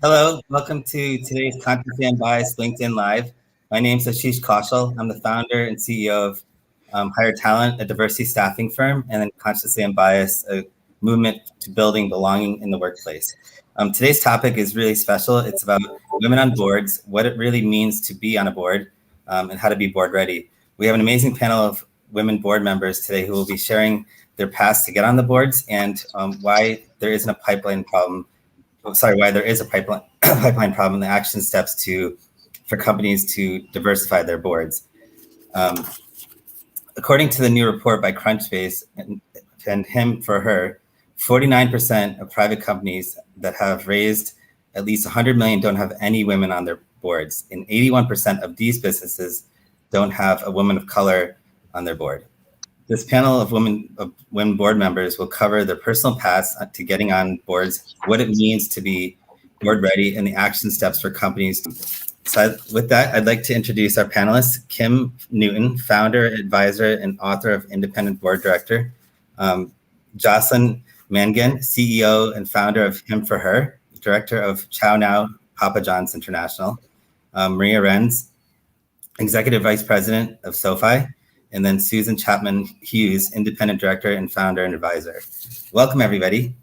Hello, welcome to today's Consciously Unbiased LinkedIn Live. My name is Ashish Kaushal. I'm the founder and CEO of Hire Talent, a diversity staffing firm, and then Consciously Unbiased, a movement to building belonging in the workplace. Today's topic is really special. It's about women on boards, what it really means to be on a board, and how to be board ready. We have an amazing panel of women board members today who will be sharing their paths to get on the boards and why there isn't a pipeline problem. Why there is a pipeline problem and the action steps for companies to diversify their boards. According to the new report by Crunchbase and HimforHer, 49% of private companies that have raised at least 100 million don't have any women on their boards, and 81% of these businesses don't have a woman of color on their board. This panel of women board members will cover their personal paths to getting on boards, what it means to be board ready, and the action steps for companies. So with that, I'd like to introduce our panelists, Kim Newton, founder, advisor, and author of Independent Board Director, Jocelyn Mangan, CEO and founder of HimforHer, director of Chow Now, Papa John's International, Maria Renz, executive vice president of SoFi, and then Susan Chapman Hughes, independent director and founder and advisor. Welcome, everybody.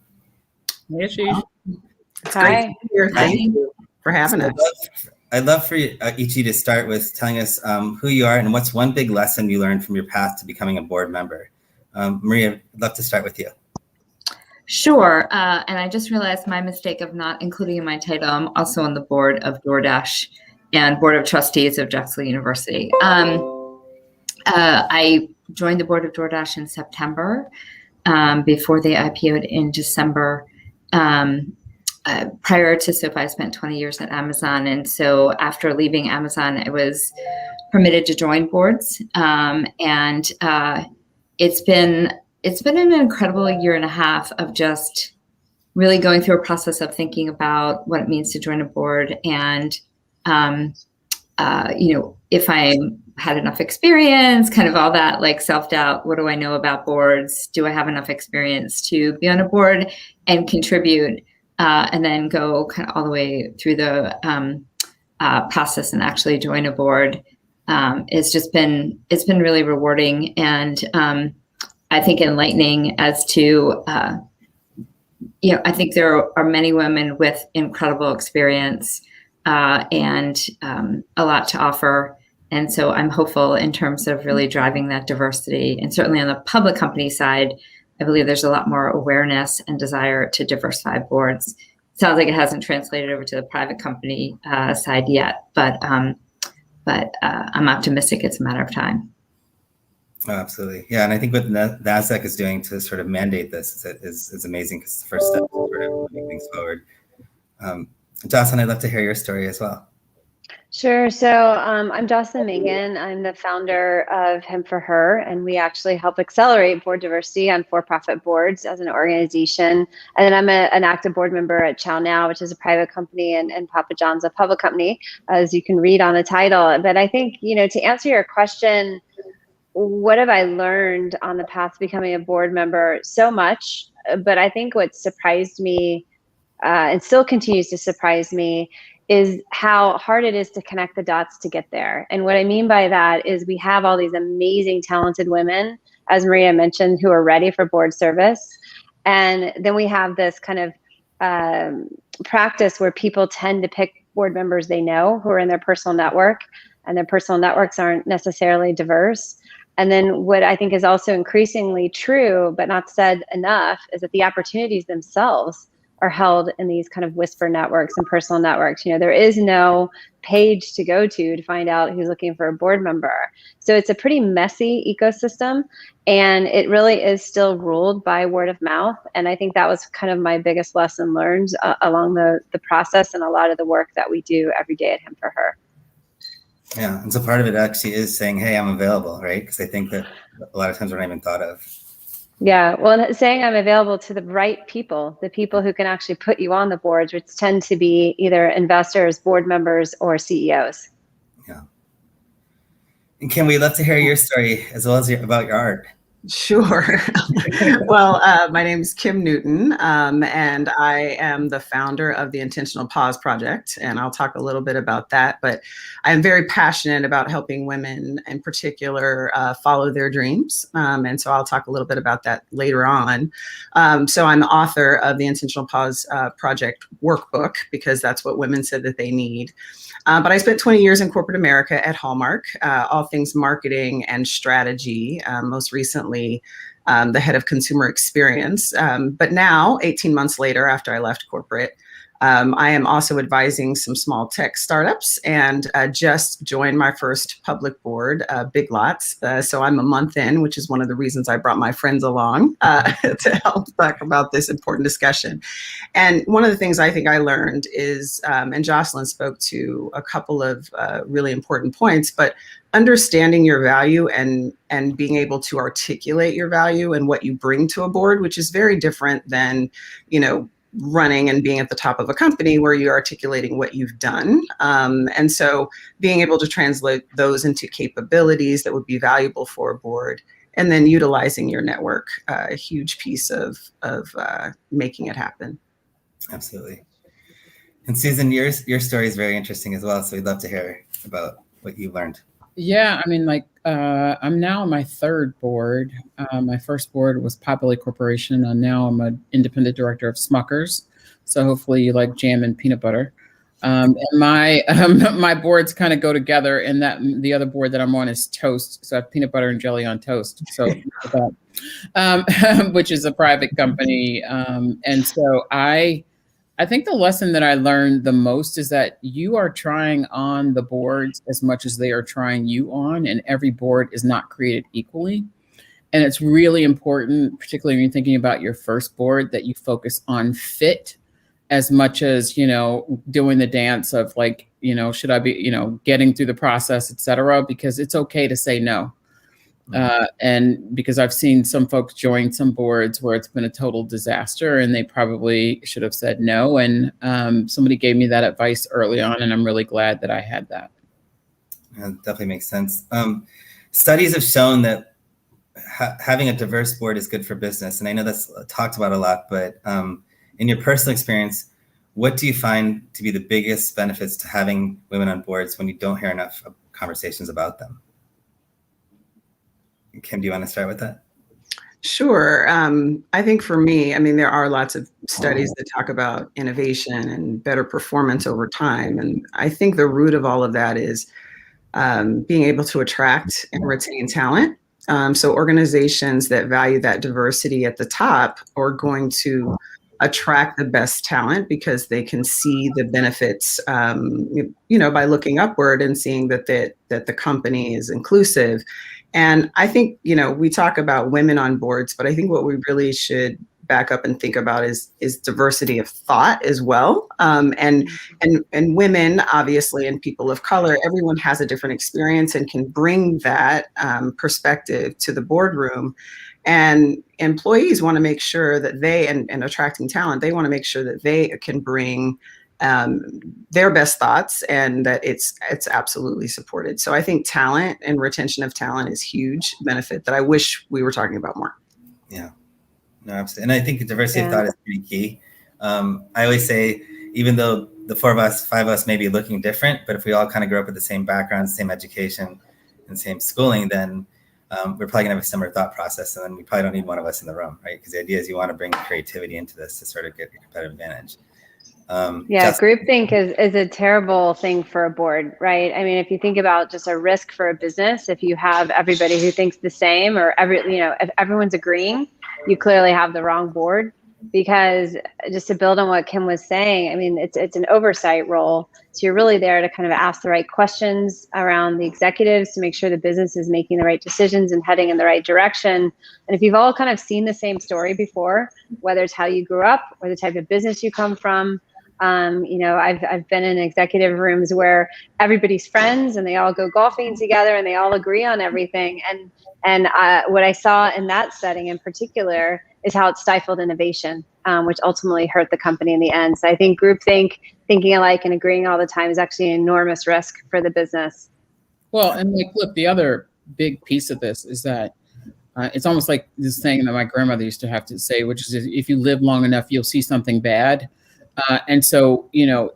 Hey, Ashish. Hi. Thank you for having us. I'd love for each of you to start with telling us who you are and what's one big lesson you learned from your path to becoming a board member. Maria, I'd love to start with you. Sure. And I just realized my mistake of not including in my title. I'm also on the board of Doordash and board of trustees of Drexel University. I joined the board of Doordash in September before they IPO'd in December. Prior to SoFi, I spent 20 years at Amazon. And so after leaving Amazon, I was permitted to join boards. It's been an incredible year and a half of just really going through a process of thinking about what it means to join a board and, if I had enough experience, kind of all that like self-doubt. What do I know about boards? Do I have enough experience to be on a board and contribute? And then go kind of all the way through the process and actually join a board. It's been really rewarding and I think enlightening as to, I think there are many women with incredible experience and a lot to offer. And so I'm hopeful in terms of really driving that diversity. And certainly on the public company side, I believe there's a lot more awareness and desire to diversify boards. It sounds like it hasn't translated over to the private company side yet, but I'm optimistic it's a matter of time. Oh, absolutely. Yeah, and I think what NASDAQ is doing to sort of mandate this is amazing because it's the first step to sort of moving things forward. Jocelyn, I'd love to hear your story as well. Sure. So I'm Jocelyn Mangan. I'm the founder of HimforHer, and we actually help accelerate board diversity on for-profit boards as an organization. And then I'm an active board member at Chow Now, which is a private company, and Papa John's a public company, as you can read on the title. But I think, to answer your question, what have I learned on the path to becoming a board member? So much. But I think what surprised me and still continues to surprise me is how hard it is to connect the dots to get there. And what I mean by that is we have all these amazing, talented women, as Maria mentioned, who are ready for board service. And then we have this kind of practice where people tend to pick board members they know who are in their personal network, and their personal networks aren't necessarily diverse. And then what I think is also increasingly true, but not said enough, is that the opportunities themselves are held in these kind of whisper networks and personal networks. There is no page to go to find out who's looking for a board member. So it's a pretty messy ecosystem, and it really is still ruled by word of mouth. And I think that was kind of my biggest lesson learned along the process and a lot of the work that we do every day at HimforHer. Yeah, and so part of it actually is saying, hey, I'm available, right? Because I think that a lot of times we're not even thought of. Yeah, well, saying I'm available to the right people, the people who can actually put you on the boards, which tend to be either investors, board members, or CEOs. Yeah. And Kim, we'd love to hear your story as well as about your art. Sure. Well, my name is Kim Newton, and I am the founder of the Intentional Pause Project, and I'll talk a little bit about that. But I'm very passionate about helping women in particular follow their dreams, and so I'll talk a little bit about that later on. So I'm the author of the Intentional Pause Project workbook, because that's what women said that they need. But I spent 20 years in corporate America at Hallmark, all things marketing and strategy, most recently the head of consumer experience. But now, 18 months later, after I left corporate, I am also advising some small tech startups, and just joined my first public board, Big Lots. So I'm a month in, which is one of the reasons I brought my friends along to help talk about this important discussion. And one of the things I think I learned is, and Jocelyn spoke to a couple of really important points, but understanding your value and being able to articulate your value and what you bring to a board, which is very different than, running and being at the top of a company where you're articulating what you've done. And so being able to translate those into capabilities that would be valuable for a board, and then utilizing your network, a huge piece of making it happen. Absolutely. And Susan, your story is very interesting as well. So we'd love to hear about what you learned. Yeah, I mean, I'm now on my third board. My first board was Potbelly Corporation, and now I'm an independent director of Smuckers. So hopefully you like jam and peanut butter. And my boards kind of go together, and that the other board that I'm on is Toast. So I have peanut butter and jelly on toast. So which is a private company. And so I think the lesson that I learned the most is that you are trying on the boards as much as they are trying you on, and every board is not created equally. And it's really important, particularly when you're thinking about your first board, that you focus on fit as much as, doing the dance of should I be, getting through the process, et cetera, because it's okay to say no. And because I've seen some folks join some boards where it's been a total disaster and they probably should have said no. And somebody gave me that advice early on, and I'm really glad that I had that. Yeah, definitely makes sense. Studies have shown that having a diverse board is good for business. And I know that's talked about a lot, but in your personal experience, what do you find to be the biggest benefits to having women on boards when you don't hear enough conversations about them? Kim, do you want to start with that? Sure. I think for me, there are lots of studies that talk about innovation and better performance over time. And I think the root of all of that is being able to attract and retain talent. So organizations that value that diversity at the top are going to attract the best talent because they can see the benefits, by looking upward and seeing that the company is inclusive. And I think, we talk about women on boards, but I think what we really should back up and think about is diversity of thought as well. And women, obviously, and people of color, everyone has a different experience and can bring that perspective to the boardroom. And employees want to make sure that and attracting talent, they want to make sure that they can bring their best thoughts and that it's absolutely supported. So I think talent and retention of talent is huge benefit that I wish we were talking about more. Yeah, no, absolutely. And I think diversity of thought is pretty key. I always say, even though the five of us may be looking different, but if we all kind of grew up with the same background, same education, and same schooling, then we're probably gonna have a similar thought process, and then we probably don't need one of us in the room, right? Because the idea is you want to bring creativity into this to sort of get your competitive advantage. Groupthink is a terrible thing for a board, right? I mean, if you think about just a risk for a business, if you have everybody who thinks the same, or if everyone's agreeing, you clearly have the wrong board. Because just to build on what Kim was saying, I mean, it's an oversight role. So you're really there to kind of ask the right questions around the executives to make sure the business is making the right decisions and heading in the right direction. And if you've all kind of seen the same story before, whether it's how you grew up or the type of business you come from, I've been in executive rooms where everybody's friends and they all go golfing together and they all agree on everything. And what I saw in that setting in particular is how it stifled innovation, which ultimately hurt the company in the end. So I think groupthink, thinking alike and agreeing all the time is actually an enormous risk for the business. Well, and look, the other big piece of this is that it's almost like this thing that my grandmother used to have to say, which is if you live long enough, you'll see something bad. And so,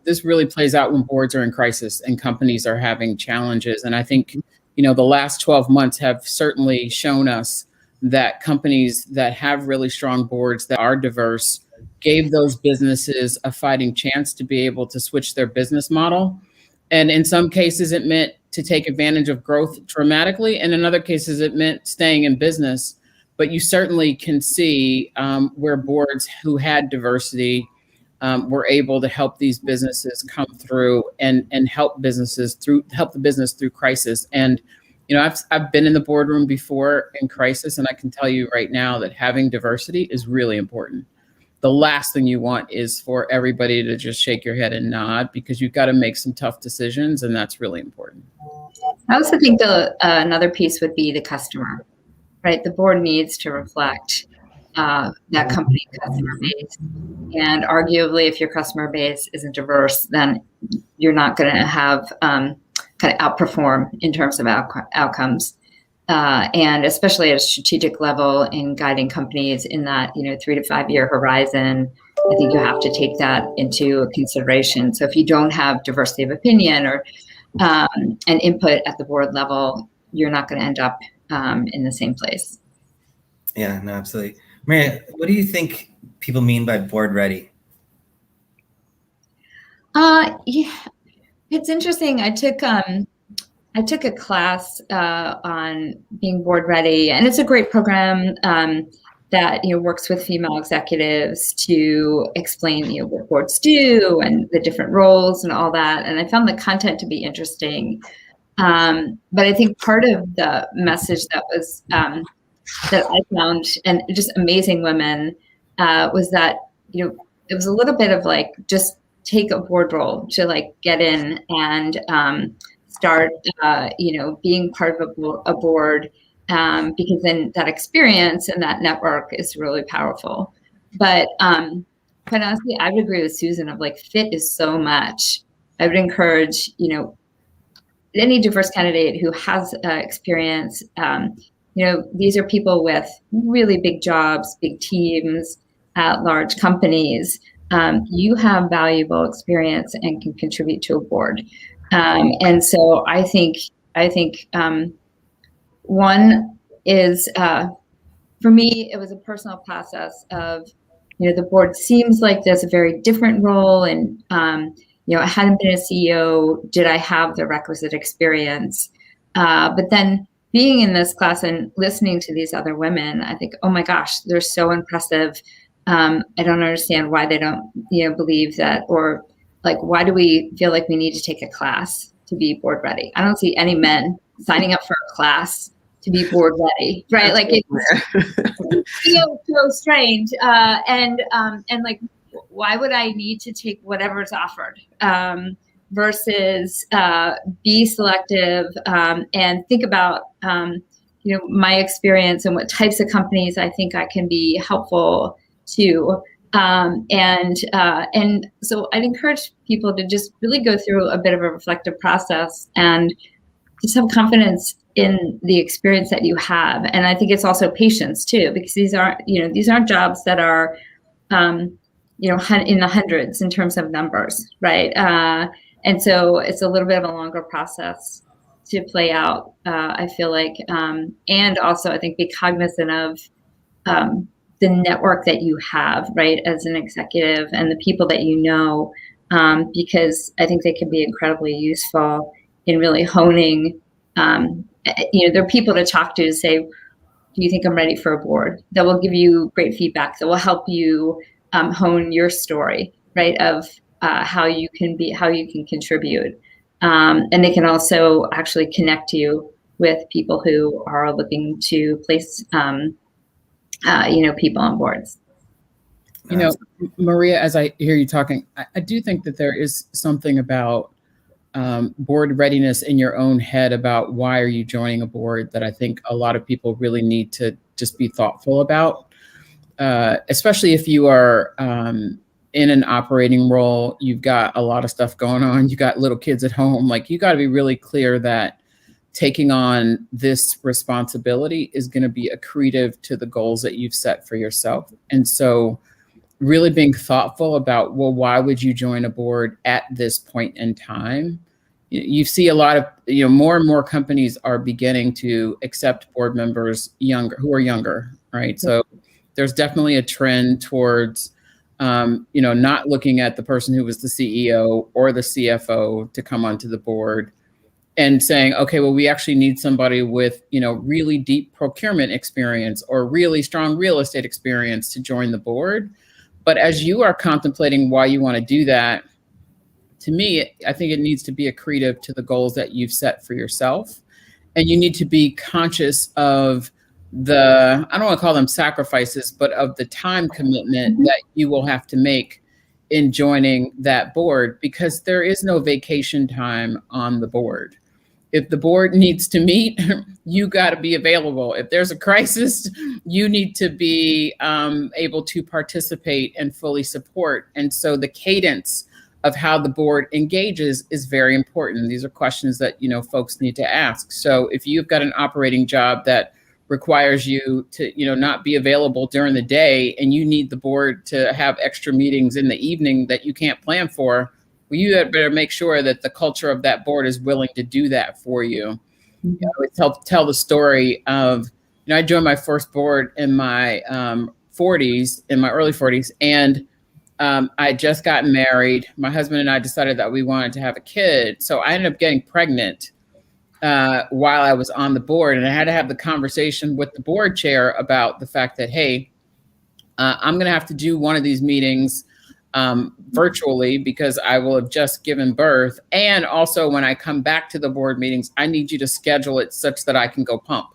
this really plays out when boards are in crisis and companies are having challenges. And I think, the last 12 months have certainly shown us that companies that have really strong boards that are diverse gave those businesses a fighting chance to be able to switch their business model. And in some cases, it meant to take advantage of growth dramatically. And in other cases, it meant staying in business. But you certainly can see where boards who had diversity were able to help these businesses come through and help the business through crisis. And I've been in the boardroom before in crisis, and I can tell you right now that having diversity is really important. The last thing you want is for everybody to just shake your head and nod, because you've got to make some tough decisions, and that's really important. I also think another piece would be the customer, right? The board needs to reflect that company customer base. And arguably, if your customer base isn't diverse, then you're not going to have kind of outperform in terms of outcomes. And especially at a strategic level in guiding companies in that 3 to 5 year horizon, I think you have to take that into consideration. So if you don't have diversity of opinion or an input at the board level, you're not going to end up in the same place. Yeah, no, absolutely. Maria, what do you think people mean by board ready? Yeah, it's interesting. I took a class on being board ready, and it's a great program that works with female executives to explain what boards do and the different roles and all that. And I found the content to be interesting. But I think part of the message that was that I found, and just amazing women, was that it was a little bit of like, just take a board role to get in and start being part of a board, because then that experience and that network is really powerful. But quite honestly, I would agree with Susan of fit is so much. I would encourage any diverse candidate who has experience. These are people with really big jobs, big teams at large companies. You have valuable experience and can contribute to a board. And so I think one is, for me, it was a personal process of, the board seems like there's a very different role, and, I hadn't been a CEO. Did I have the requisite experience? But then being in this class and listening to these other women, I think, oh my gosh, they're so impressive. I don't understand why they don't, believe that, or why do we feel like we need to take a class to be board ready? I don't see any men signing up for a class to be board ready, right? It feels so strange. And why would I need to take whatever's offered versus be selective and think about, my experience and what types of companies I think I can be helpful to. And so I'd encourage people to just really go through a bit of a reflective process and just have confidence in the experience that you have. And I think it's also patience too, because these aren't jobs that are, in the hundreds in terms of numbers, right? And so it's a little bit of a longer process to play out, I feel like. And also I think be cognizant of, the network that you have, right, as an executive, and the people that you know, because I think they can be incredibly useful in really honing. There are people to talk to say, "Do you think I'm ready for a board?" That will give you great feedback. That will help you hone your story, right, of how you can contribute, and they can also actually connect you with people who are looking to place, people on boards. Maria, as I hear you talking, I do think that there is something about board readiness in your own head about why are you joining a board that I think a lot of people really need to just be thoughtful about, especially if you are in an operating role, you've got a lot of stuff going on, you got little kids at home, like you got to be really clear that taking on this responsibility is going to be accretive to the goals that you've set for yourself. And so really being thoughtful about, well, why would you join a board at this point in time? You see a lot of, more and more companies are beginning to accept board members who are younger, right? So there's definitely a trend towards, not looking at the person who was the CEO or the CFO to come onto the board and saying, okay, well, we actually need somebody with, really deep procurement experience or really strong real estate experience to join the board. But as you are contemplating why you want to do that, to me, I think it needs to be accretive to the goals that you've set for yourself. And you need to be conscious of I don't want to call them sacrifices, but of the time commitment that you will have to make in joining that board, because there is no vacation time on the board. If the board needs to meet, you got to be available. If there's a crisis, you need to be able to participate and fully support. And so the cadence of how the board engages is very important. These are questions that, folks need to ask. So if you've got an operating job that requires you to, not be available during the day, and you need the board to have extra meetings in the evening that you can't plan for, well, you better make sure that the culture of that board is willing to do that for you. I would tell the story of, I joined my first board in my early 40s, and I had just gotten married. My husband and I decided that we wanted to have a kid. So I ended up getting pregnant while I was on the board. And I had to have the conversation with the board chair about the fact that, hey, I'm going to have to do one of these meetings virtually because I will have just given birth. And also when I come back to the board meetings, I need you to schedule it such that I can go pump.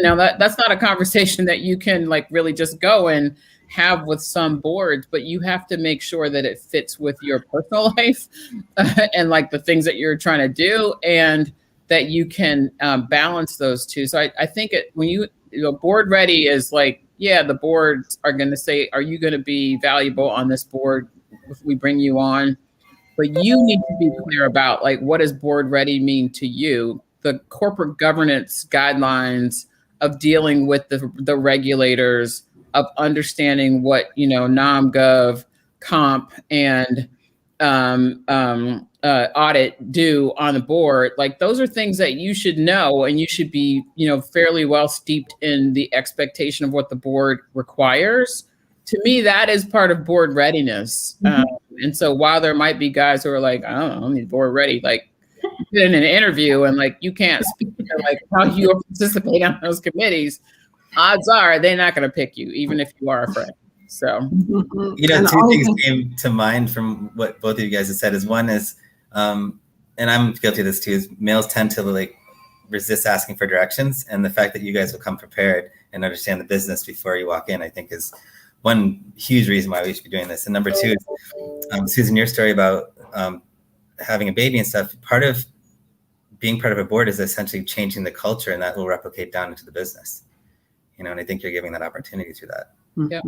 Now that's not a conversation that you can really just go and have with some boards, but you have to make sure that it fits with your personal life and the things that you're trying to do, and that you can balance those two. So I think when board ready is the boards are going to say, are you going to be valuable on this board if we bring you on? But you need to be clear about what does board ready mean to you? The corporate governance guidelines of dealing with the regulators, of understanding what, nom, gov, comp, and audit do on the board. Those are things that you should know, and you should be, fairly well steeped in the expectation of what the board requires. To me, that is part of board readiness. And so while there might be guys who are I don't know, I need board ready, in an interview and you can't speak to how you participate on those committees, odds are they're not going to pick you, even if you are a friend. So, two things came to mind from what both of you guys have said. Is one is, and I'm guilty of this too, is males tend to resist asking for directions, and the fact that you guys will come prepared and understand the business before you walk in, I think is one huge reason why we should be doing this. And number two is, Susan, your story about having a baby and stuff, part of being part of a board is essentially changing the culture, and that will replicate down into the business. And I think you're giving that opportunity through that. Yeah.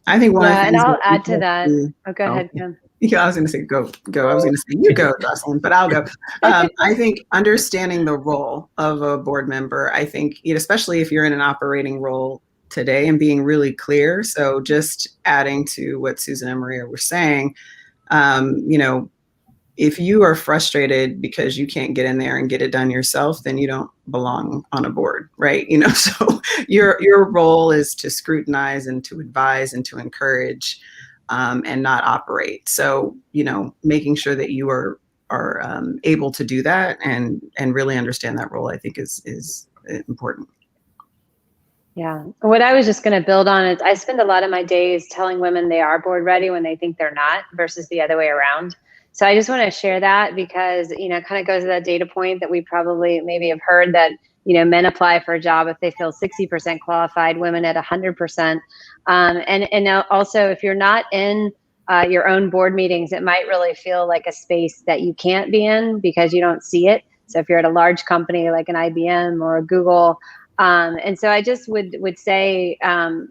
I think one. Yeah, and I'll add to that. Oh, go ahead, Kim. Yeah, I was going to say go. I was going to say you go, Jocelyn, but I'll go. I think understanding the role of a board member, I think, especially if you're in an operating role today, and being really clear. So just adding to what Susan and Maria were saying, if you are frustrated because you can't get in there and get it done yourself, then you don't belong on a board, right? So your role is to scrutinize and to advise and to encourage, and not operate. So, making sure that you are able to do that and really understand that role, I think is important. Yeah. What I was just going to build on is I spend a lot of my days telling women they are board ready when they think they're not versus the other way around. So I just want to share that because, it kind of goes to that data point that we probably maybe have heard that, men apply for a job if they feel 60% qualified, women at 100%. And also if you're not in your own board meetings, it might really feel like a space that you can't be in because you don't see it. So if you're at a large company like an IBM or a Google, and so I just would say,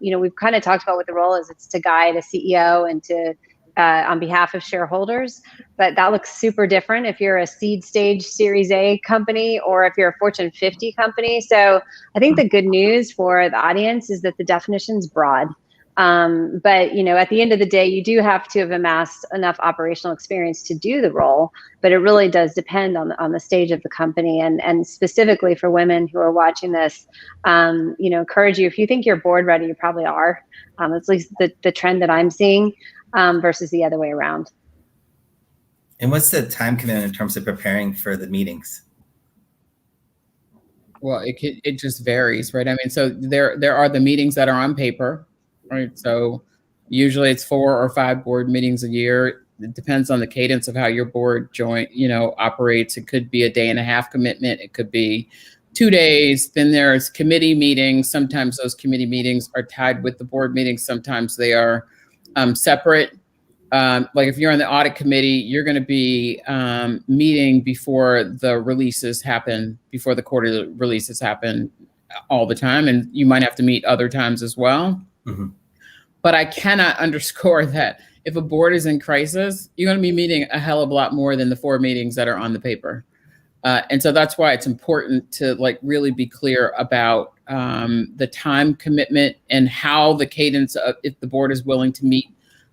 we've kind of talked about what the role is. It's to guide a CEO and to, on behalf of shareholders, but that looks super different if you're a seed stage Series A company or if you're a Fortune 50 company. So I think the good news for the audience is that the definition's broad. But at the end of the day, you do have to have amassed enough operational experience to do the role, but it really does depend on the stage of the company. And specifically for women who are watching this, encourage you, if you think you're board ready, you probably are. That's at least the trend that I'm seeing, versus the other way around. And what's the time commitment in terms of preparing for the meetings? Well, it just varies, right? I mean, so there are the meetings that are on paper, right? So usually it's 4 or 5 board meetings a year. It depends on the cadence of how your board operates. It could be a day and a half commitment. It could be 2 days. Then there's committee meetings. Sometimes those committee meetings are tied with the board meetings. Sometimes they are separate. Like if you're on the audit committee, you're going to be meeting before the releases happen, before the quarterly releases happen all the time. And you might have to meet other times as well. Mm-hmm. But I cannot underscore that if a board is in crisis, you're going to be meeting a hell of a lot more than the 4 meetings that are on the paper. And so that's why it's important to really be clear about the time commitment and how the cadence of, if the board is willing to meet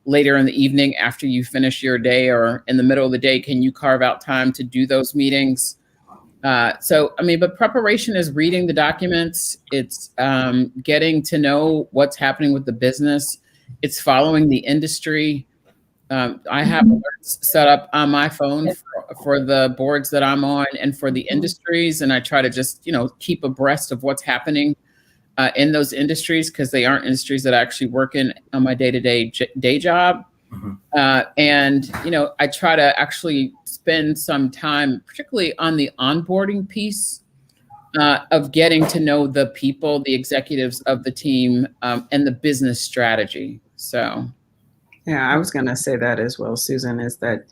later in the evening after you finish your day or in the middle of the day, can you carve out time to do those meetings? But preparation is reading the documents. It's getting to know what's happening with the business. It's following the industry. I have alerts set up on my phone for the boards that I'm on and for the industries. And I try to just, keep abreast of what's happening in those industries because they aren't industries that I actually work in on my day-to-day day job. Mm-hmm. I try to actually spend some time, particularly on the onboarding piece of getting to know the people, the executives of the team, and the business strategy. So. Yeah, I was going to say that as well, Susan, is that,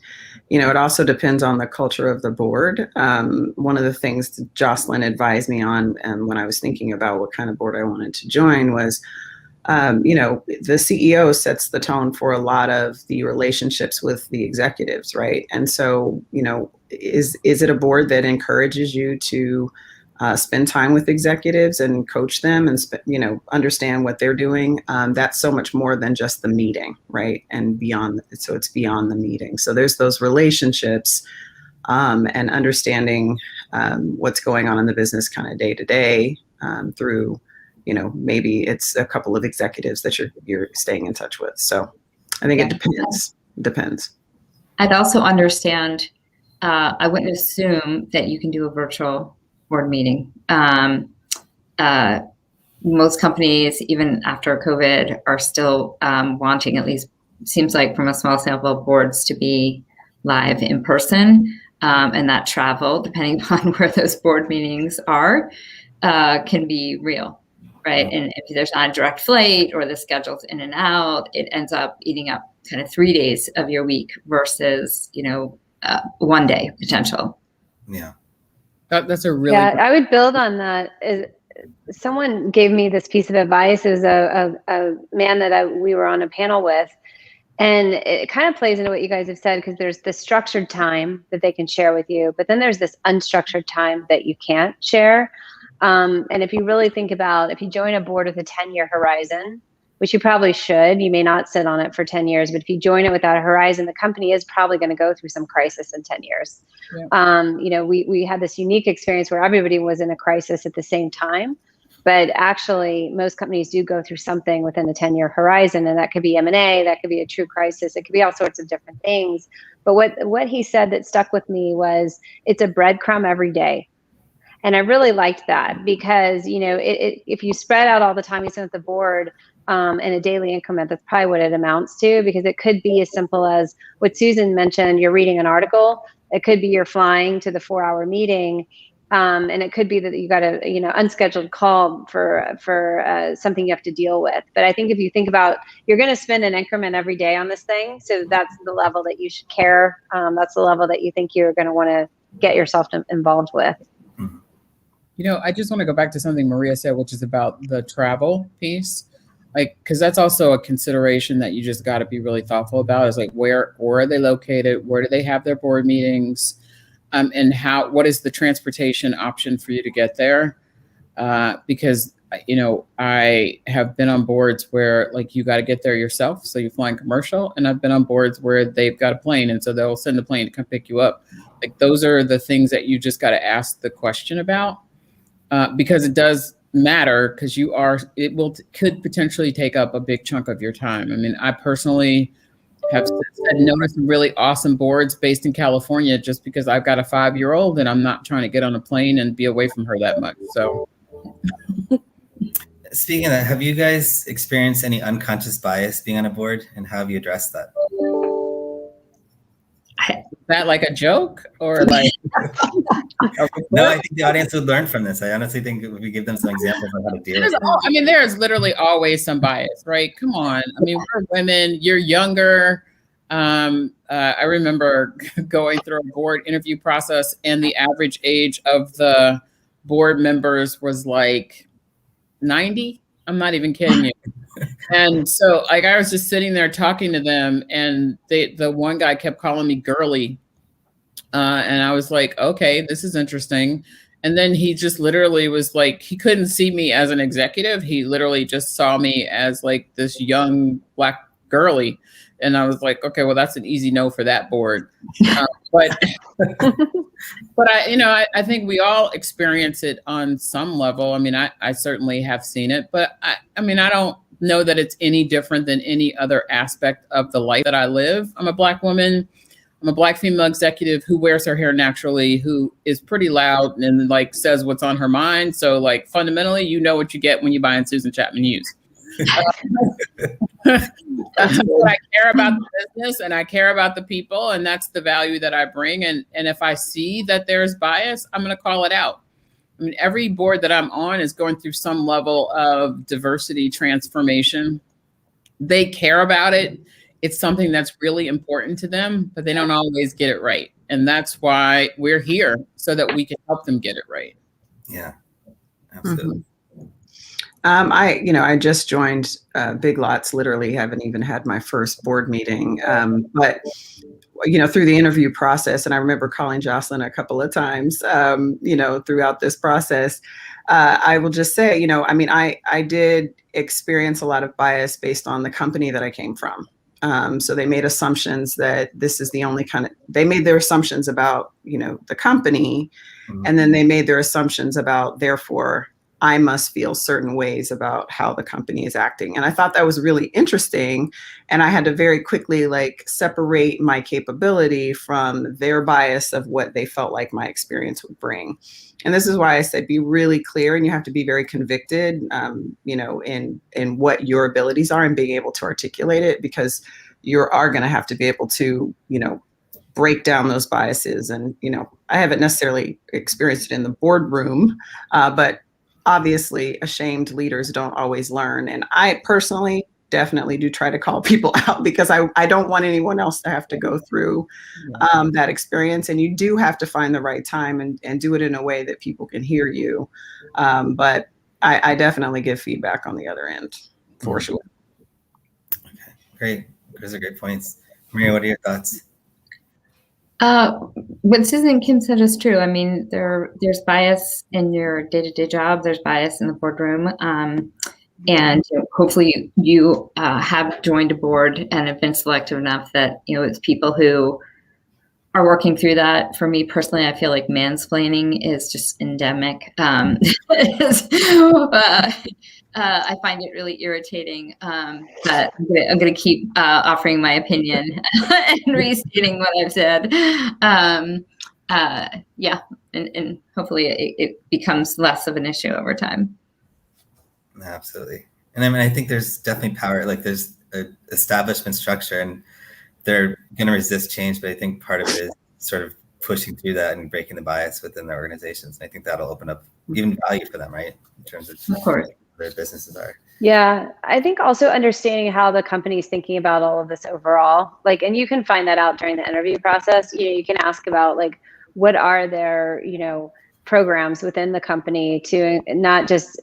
it also depends on the culture of the board. One of the things that Jocelyn advised me on, and when I was thinking about what kind of board I wanted to join was, the CEO sets the tone for a lot of the relationships with the executives, right? And so, is it a board that encourages you to spend time with executives and coach them and, understand what they're doing? That's so much more than just the meeting, right? And beyond, so it's beyond the meeting. So there's those relationships and understanding what's going on in the business kind of day to day through, maybe it's a couple of executives that you're staying in touch with. So I think it depends. I'd also understand, I wouldn't assume that you can do a virtual board meeting. Most companies, even after COVID, are still wanting, at least seems like from a small sample of boards, to be live in person. And that travel, depending upon where those board meetings are, can be real, right? And if there's not a direct flight or the schedule's in and out, it ends up eating up kind of 3 days of your week versus, 1 day potential. Yeah. That's a really I would build on that. Someone gave me this piece of advice. It was a man that we were on a panel with, and it kind of plays into what you guys have said, because there's the structured time that they can share with you, but then there's this unstructured time that you can't share. And if you really think about, if you join a board with a 10-year horizon, which you probably should. You may not sit on it for 10 years, but if you join it without a horizon, the company is probably going to go through some crisis in 10 years. Yeah. We had this unique experience where everybody was in a crisis at the same time. But actually, most companies do go through something within the 10-year horizon, and that could be M&A, that could be a true crisis, it could be all sorts of different things. But what he said that stuck with me was, it's a breadcrumb every day. And I really liked that because, if you spread out all the time you spend with the board in a daily increment, that's probably what it amounts to, because it could be as simple as what Susan mentioned, you're reading an article. It could be you're flying to the 4-hour meeting. And it could be that you got a unscheduled call for something you have to deal with. But I think if you think about, you're going to spend an increment every day on this thing, so that's the level that you should care. That's the level that you think you're going to want to get yourself involved with. I just want to go back to something Maria said, which is about the travel piece, because that's also a consideration that you just got to be really thoughtful about. Is where are they located? Where do they have their board meetings? And what is the transportation option for you to get there? Because, I have been on boards where you got to get there yourself. So you're flying commercial, and I've been on boards where they've got a plane. And so they'll send a plane to come pick you up. Those are the things that you just got to ask the question about, because it does matter, because could potentially take up a big chunk of your time. I mean, I personally have noticed some really awesome boards based in California just because I've got a 5-year-old and I'm not trying to get on a plane and be away from her that much. So speaking of that, have you guys experienced any unconscious bias being on a board, and how have you addressed that? Is that like a joke or No, I think the audience would learn from this. I honestly think if we give them some examples of how to deal with it. There's literally always some bias, right? Come on. We're women, you're younger. I remember going through a board interview process, and the average age of the board members was 90. I'm not even kidding you. And so I was just sitting there talking to them, and the one guy kept calling me girly. And I was like, okay, this is interesting. And then he just literally was he couldn't see me as an executive. He literally just saw me as this young Black girly. And I was like, okay, well, that's an easy no for that board. But I think we all experience it on some level. I certainly have seen it, but I don't know that it's any different than any other aspect of the life that I live. I'm a Black woman. I'm a Black female executive who wears her hair naturally, who is pretty loud and says what's on her mind. So fundamentally, you know what you get when you buy in Susan Chapman Hughes. I care about the business, and I care about the people, and that's the value that I bring. And if I see that there's bias, I'm going to call it out. Every board that I'm on is going through some level of diversity transformation. They care about it. It's something that's really important to them, but they don't always get it right. And that's why we're here, so that we can help them get it right. Yeah, absolutely. I just joined Big Lots, literally haven't even had my first board meeting. But through the interview process, and I remember calling Jocelyn a couple of times, throughout this process, I will just say, I did experience a lot of bias based on the company that I came from. So they made assumptions that this is the only they made their assumptions about, the company, and then they made their assumptions about, therefore, I must feel certain ways about how the company is acting. And I thought that was really interesting. And I had to very quickly separate my capability from their bias of what they felt like my experience would bring. And this is why I said, be really clear, and you have to be very convicted, in what your abilities are and being able to articulate it, because you are going to have to be able to, break down those biases. And, I haven't necessarily experienced it in the boardroom, but obviously ashamed leaders don't always learn. And I personally definitely do try to call people out, because I don't want anyone else to have to go through that experience. And you do have to find the right time and do it in a way that people can hear you. But I definitely give feedback on the other end, for sure. Okay, great. Those are great points. Maria, what are your thoughts? What Susan and Kim said is true. There's bias in your day-to-day job. There's bias in the boardroom. And hopefully you have joined a board and have been selective enough that, it's people who are working through that. For me personally, I feel like mansplaining is just endemic. I find it really irritating, but I'm going to keep offering my opinion and restating what I've said. And hopefully it becomes less of an issue over time. Absolutely. And I mean, I think there's definitely power, like there's an establishment structure and they're going to resist change, but I think part of it is sort of pushing through that and breaking the bias within their organizations. And I think that'll open up even value for them, right? In terms of course. What their businesses are. Yeah, I think also understanding how the company is thinking about all of this overall, and you can find that out during the interview process. You can ask about what are their, programs within the company to not just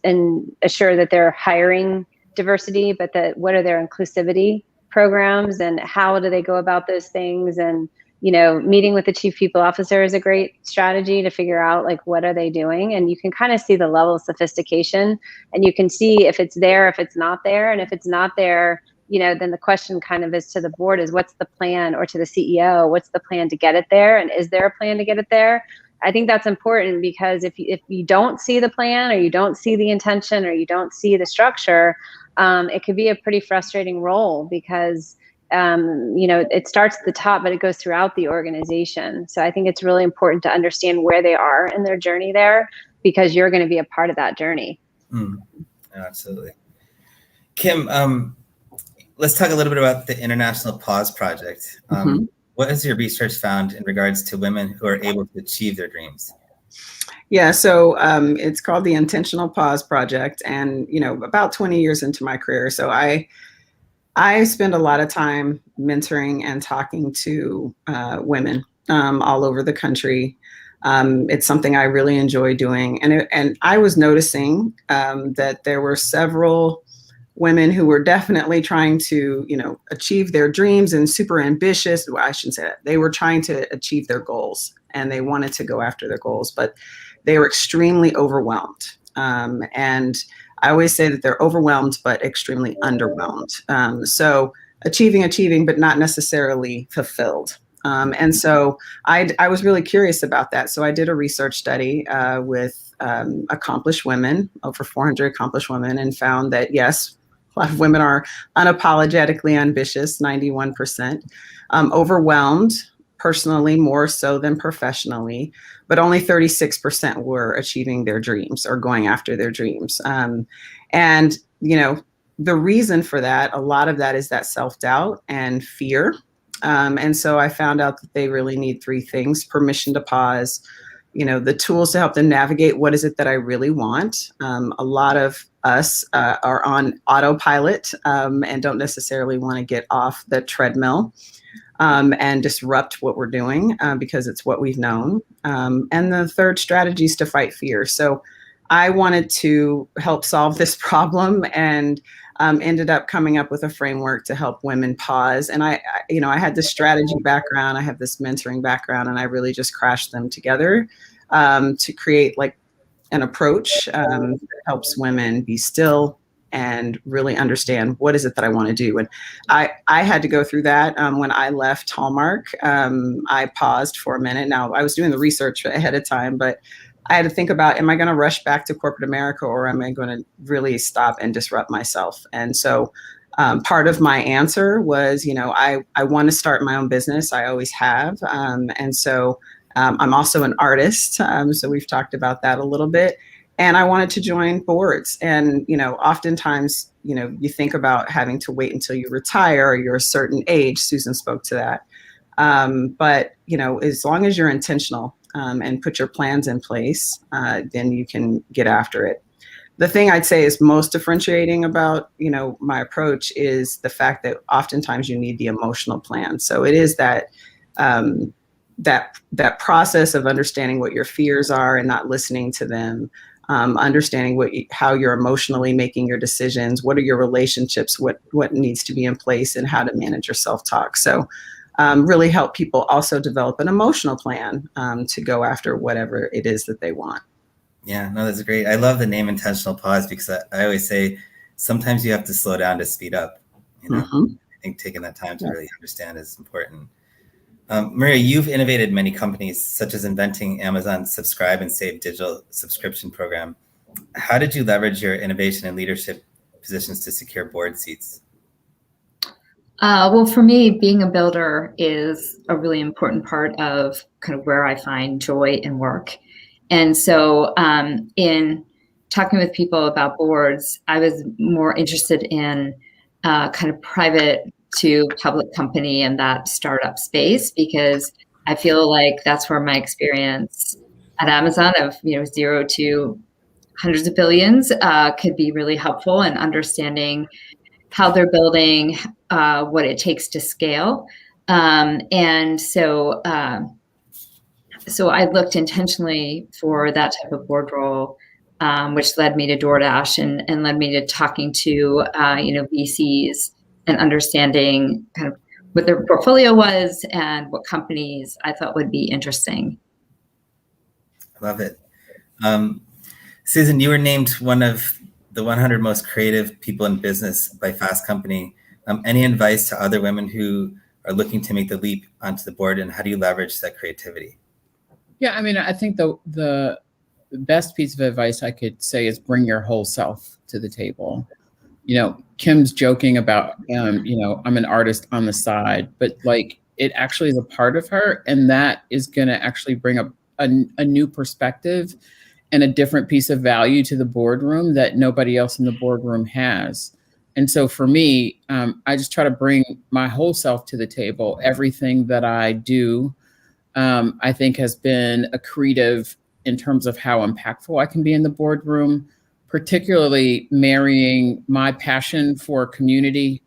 assure that they're hiring diversity, but what are their inclusivity programs and how do they go about those things? And, meeting with the chief people officer is a great strategy to figure out what are they doing? And you can kind of see the level of sophistication and you can see if it's there, if it's not there. And if it's not there, then the question kind of is to the board is what's the plan, or to the CEO, what's the plan to get it there? And is there a plan to get it there? I think that's important because if you don't see the plan, or you don't see the intention, or you don't see the structure, it could be a pretty frustrating role because, it starts at the top, but it goes throughout the organization. So I think it's really important to understand where they are in their journey there, because you're going to be a part of that journey. Absolutely. Kim, let's talk a little bit about the International Pause Project. What has your research found in regards to women who are able to achieve their dreams? Yeah, so it's called the Intentional Pause Project, and about 20 years into my career, so I spend a lot of time mentoring and talking to women all over the country. It's something I really enjoy doing, and I was noticing that there were several women who were definitely trying to, achieve their dreams and super ambitious. Well, I shouldn't say that. They were trying to achieve their goals and they wanted to go after their goals, but they were extremely overwhelmed. And I always say that they're overwhelmed, but extremely underwhelmed. So achieving, but not necessarily fulfilled. And so I was really curious about that. So I did a research study with accomplished women, over 400 accomplished women, and found that yes, a lot of women are unapologetically ambitious, 91%, overwhelmed personally more so than professionally, but only 36% were achieving their dreams or going after their dreams. And, the reason for that, a lot of that is that self-doubt and fear. And so I found out that they really need three things: permission to pause, the tools to help them navigate what is it that I really want. A lot of us are on autopilot and don't necessarily want to get off the treadmill and disrupt what we're doing because it's what we've known. And the third strategy is to fight fear. So I wanted to help solve this problem and ended up coming up with a framework to help women pause. And I had this strategy background, I have this mentoring background, and I really just crashed them together to create an approach that helps women be still and really understand what is it that I want to do. And I had to go through that when I left Hallmark. I paused for a minute. Now, I was doing the research ahead of time, but I had to think about, am I going to rush back to corporate America, or am I going to really stop and disrupt myself? And so part of my answer was, I want to start my own business. I always have. And so I'm also an artist. So we've talked about that a little bit. And I wanted to join boards. And, oftentimes, you think about having to wait until you retire or you're a certain age. Susan spoke to that. But, as long as you're intentional and put your plans in place, then you can get after it. The thing I'd say is most differentiating about, my approach is the fact that oftentimes you need the emotional plan. So it is that that process of understanding what your fears are and not listening to them, understanding how you're emotionally making your decisions, what are your relationships, what needs to be in place, and how to manage your self-talk. So really help people also develop an emotional plan to go after whatever it is that they want. Yeah, no, that's great. I love the name Intentional Pause because I always say sometimes you have to slow down to speed up. You know, Mm-hmm. I think taking that time to really understand is important. Maria, you've innovated many companies, such as inventing Amazon's Subscribe and Save digital subscription program. How did you leverage your innovation and leadership positions to secure board seats? Well, for me, being a builder is a really important part of kind of where I find joy in work. And so in talking with people about boards, I was more interested in kind of private to public company and that startup space, because I feel like that's where my experience at Amazon of 0 to hundreds of billions could be really helpful in understanding how they're building, what it takes to scale. And so I looked intentionally for that type of board role, which led me to Doordash and led me to talking to VCs and understanding kind of what their portfolio was and what companies I thought would be interesting. Love it. Susan, you were named one of the 100 most creative people in business by Fast Company. Any advice to other women who are looking to make the leap onto the board, and how do you leverage that creativity? Yeah, I mean, I think the best piece of advice I could say is bring your whole self to the table. Kim's joking about, I'm an artist on the side, but like it actually is a part of her, and that is going to actually bring up a new perspective and a different piece of value to the boardroom that nobody else in the boardroom has. And so for me, I just try to bring my whole self to the table. Everything that I do, I think has been accretive in terms of how impactful I can be in the boardroom, particularly marrying my passion for community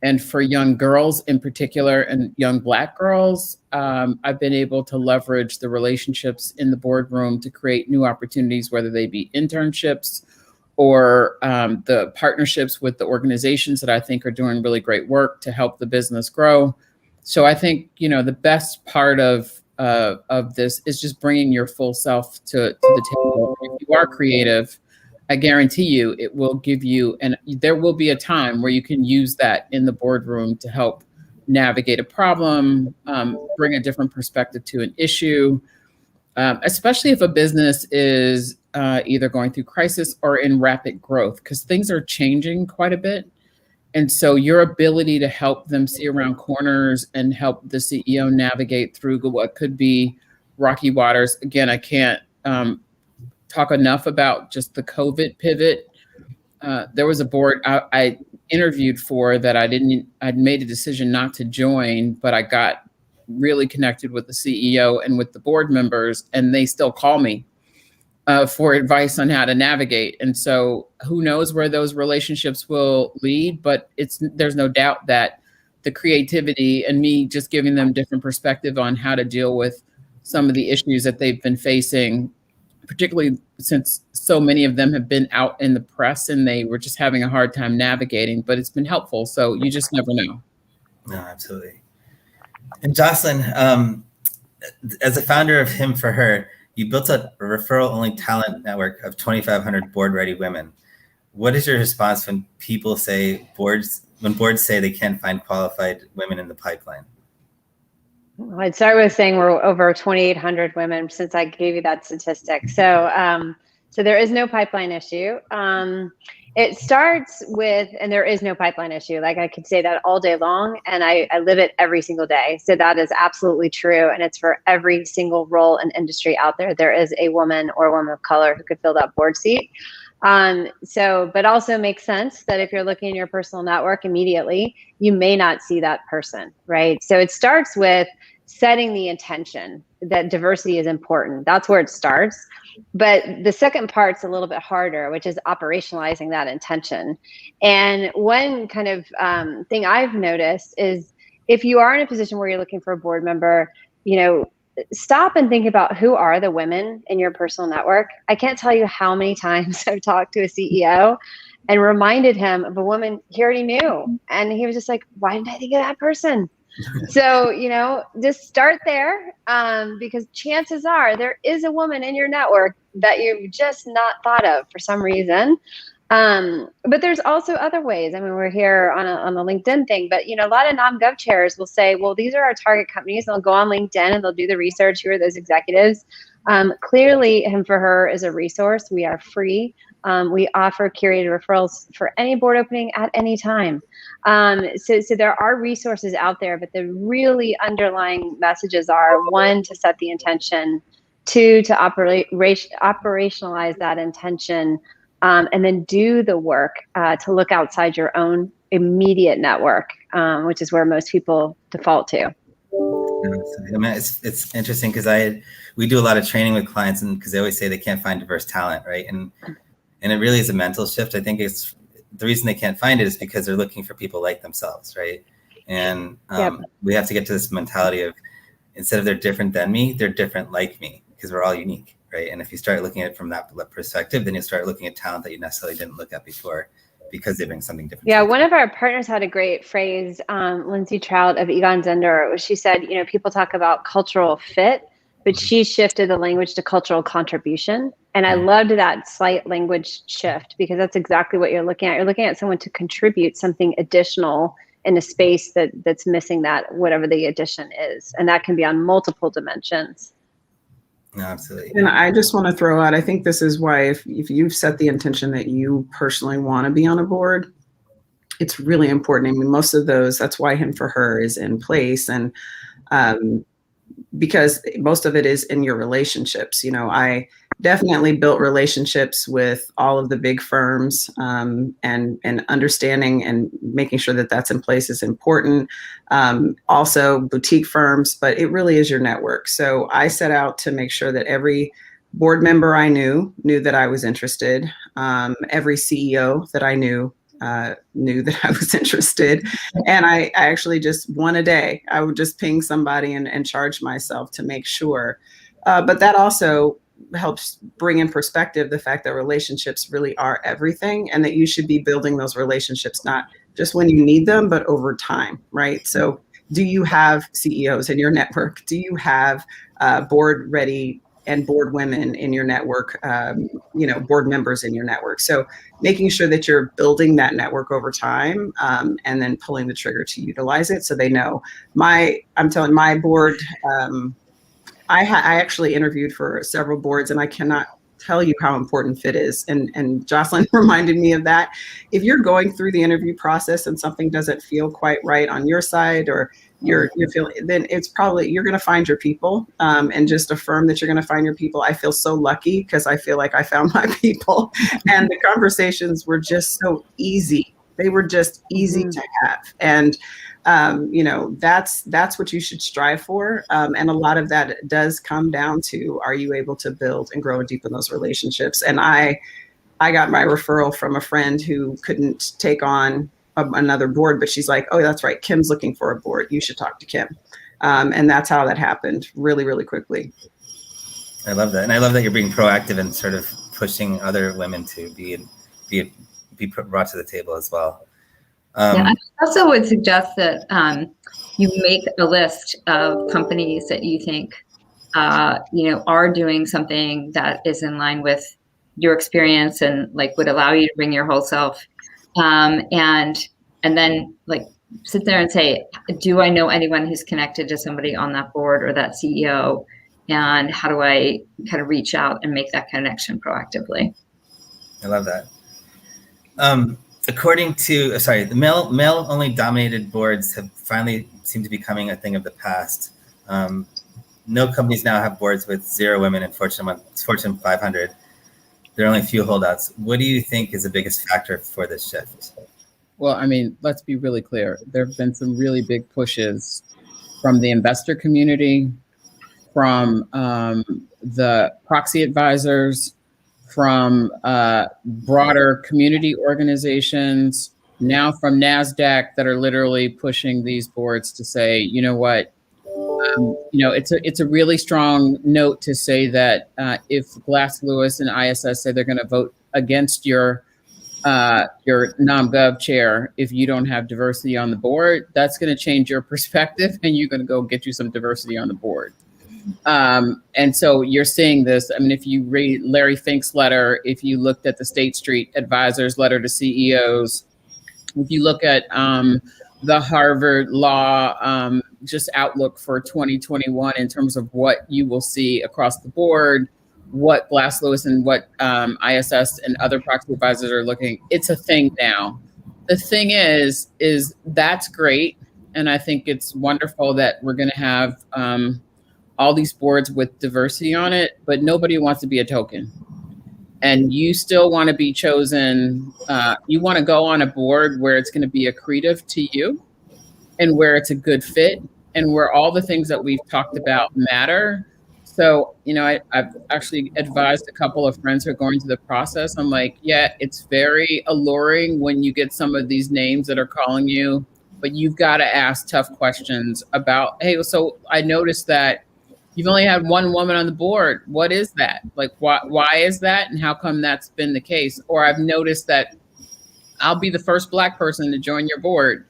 and for young girls in particular, and young Black girls. I've been able to leverage the relationships in the boardroom to create new opportunities, whether they be internships or the partnerships with the organizations that I think are doing really great work to help the business grow. So I think, the best part of this is just bringing your full self to the table. If you are creative, I guarantee you it will give you, and there will be a time where you can use that in the boardroom to help navigate a problem, bring a different perspective to an issue, especially if a business is either going through crisis or in rapid growth, because things are changing quite a bit. And so your ability to help them see around corners and help the CEO navigate through what could be rocky waters. Again, I can't talk enough about just the COVID pivot. There was a board I interviewed for that I'd made a decision not to join, but I got really connected with the CEO and with the board members, and they still call me for advice on how to navigate. And so who knows where those relationships will lead, but there's no doubt that the creativity and me just giving them different perspective on how to deal with some of the issues that they've been facing, particularly since so many of them have been out in the press and they were just having a hard time navigating, but it's been helpful. So you just never know. No, absolutely. And Jocelyn, as a founder of HimforHer, you built a referral-only talent network of 2,500 board-ready women. What is your response when people say boards say they can't find qualified women in the pipeline? I'd start with saying we're over 2,800 women since I gave you that statistic. So there is no pipeline issue. It starts with, and there is no pipeline issue. Like I could say that all day long, and I live it every single day. So that is absolutely true. And it's for every single role and industry out there. There is a woman or a woman of color who could fill that board seat. But also makes sense that if you're looking in your personal network immediately, you may not see that person, right? So it starts with setting the intention that diversity is important. That's where it starts. But the second part's a little bit harder, which is operationalizing that intention. And one kind of thing I've noticed is if you are in a position where you're looking for a board member, stop and think about who are the women in your personal network. I can't tell you how many times I've talked to a CEO and reminded him of a woman he already knew. And he was just like, why didn't I think of that person? So, just start there because chances are there is a woman in your network that you've just not thought of for some reason. But there's also other ways. I mean, we're here on the LinkedIn thing, but a lot of non-gov chairs will say, well, these are our target companies. And they'll go on LinkedIn and they'll do the research. Who are those executives? Clearly, HimforHer is a resource. We are free. We offer curated referrals for any board opening at any time. So there are resources out there, but the really underlying messages are: one, to set the intention; two, to operationalize that intention. And then do the work to look outside your own immediate network, which is where most people default to. I mean, it's interesting because we do a lot of training with clients, and because they always say they can't find diverse talent, right? And it really is a mental shift. I think it's the reason they can't find it is because they're looking for people like themselves, right? And we have to get to this mentality of, instead of they're different than me, they're different like me, because we're all unique. Right. And if you start looking at it from that perspective, then you start looking at talent that you necessarily didn't look at before, because they bring something different. Yeah, one of our partners had a great phrase, Lindsay Trout of Egon Zender. She said, people talk about cultural fit, but she shifted the language to cultural contribution. And I loved that slight language shift, because that's exactly what you're looking at. You're looking at someone to contribute something additional in a space that's missing that, whatever the addition is. And that can be on multiple dimensions. No, absolutely. And I just want to throw out, I think this is why if you've set the intention that you personally want to be on a board, it's really important. I mean, most of those, that's why HimforHer is in place. And because most of it is in your relationships. I definitely built relationships with all of the big firms, and understanding and making sure that that's in place is important. Also boutique firms, but it really is your network. So I set out to make sure that every board member I knew that I was interested. Every CEO that I knew that I was interested. And I actually just one a day, I would just ping somebody and charge myself to make sure. But that also helps bring in perspective the fact that relationships really are everything, and that you should be building those relationships, not just when you need them, but over time, right? So do you have CEOs in your network? Do you have board ready and board women in your network, board members in your network? So making sure that you're building that network over time, and then pulling the trigger to utilize it so they know. I'm telling my board, I actually interviewed for several boards, and I cannot tell you how important fit is. And Jocelyn reminded me of that. If you're going through the interview process and something doesn't feel quite right on your side, or you're feeling, then it's probably, you're going to find your people, and just affirm that you're going to find your people. I feel so lucky because I feel like I found my people, and the conversations were just so easy. They were just easy to have. And that's what you should strive for. And a lot of that does come down to, are you able to build and grow and deepen those relationships? And I got my referral from a friend who couldn't take on another board, but she's like, oh, that's right, Kim's looking for a board. You should talk to Kim. And that's how that happened, really, really quickly. I love that. And I love that you're being proactive and sort of pushing other women to be brought to the table as well. I also would suggest that you make a list of companies that you think are doing something that is in line with your experience and like would allow you to bring your whole self, and then like sit there and say, do I know anyone who's connected to somebody on that board or that CEO, and how do I kind of reach out and make that connection proactively? I love that. According to, the male-only dominated boards have finally seemed to be becoming a thing of the past. No companies now have boards with 0 women in Fortune 500. There are only a few holdouts. What do you think is the biggest factor for this shift? Well, I mean, let's be really clear. There have been some really big pushes from the investor community, from the proxy advisors, from broader community organizations, now from NASDAQ, that are literally pushing these boards to say, you know what, it's a really strong note to say that if Glass Lewis and ISS say they're going to vote against your nom-gov chair if you don't have diversity on the board, that's going to change your perspective, and you're going to go get you some diversity on the board. And so you're seeing this. I mean, if you read Larry Fink's letter, if you looked at the State Street Advisors letter to CEOs, if you look at the Harvard Law just outlook for 2021 in terms of what you will see across the board, what Glass Lewis and what ISS and other proxy advisors are looking, it's a thing now. The thing is that's great. And I think it's wonderful that we're going to have all these boards with diversity on it, but nobody wants to be a token. And you still want to be chosen. You want to go on a board where it's going to be accretive to you and where it's a good fit and where all the things that we've talked about matter. So, you know, I've actually advised a couple of friends who are going through the process. I'm like, yeah, it's very alluring when you get some of these names that are calling you, but you've got to ask tough questions about, hey, so I noticed that you've only had one woman on the board. What is that? Like, why is that? And how come that's been the case? Or I've noticed that I'll be the first Black person to join your board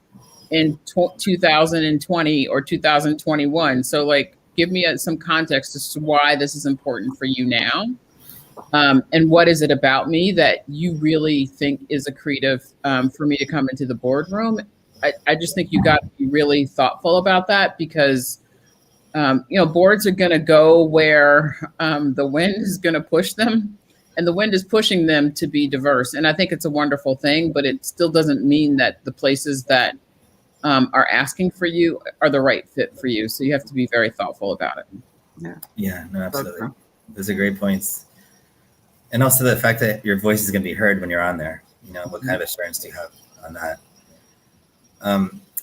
in 2020 or 2021. So like, give me some context as to why this is important for you now. And what is it about me that you really think is accretive for me to come into the boardroom? I just think you got to be really thoughtful about that because, you know, boards are going to go where the wind is going to push them, and the wind is pushing them to be diverse. And I think it's a wonderful thing, but it still doesn't mean that the places that are asking for you are the right fit for you. So you have to be very thoughtful about it. Yeah, no, absolutely. Those are great points. And also the fact that your voice is going to be heard when you're on there. You know, what kind of assurance do you have on that?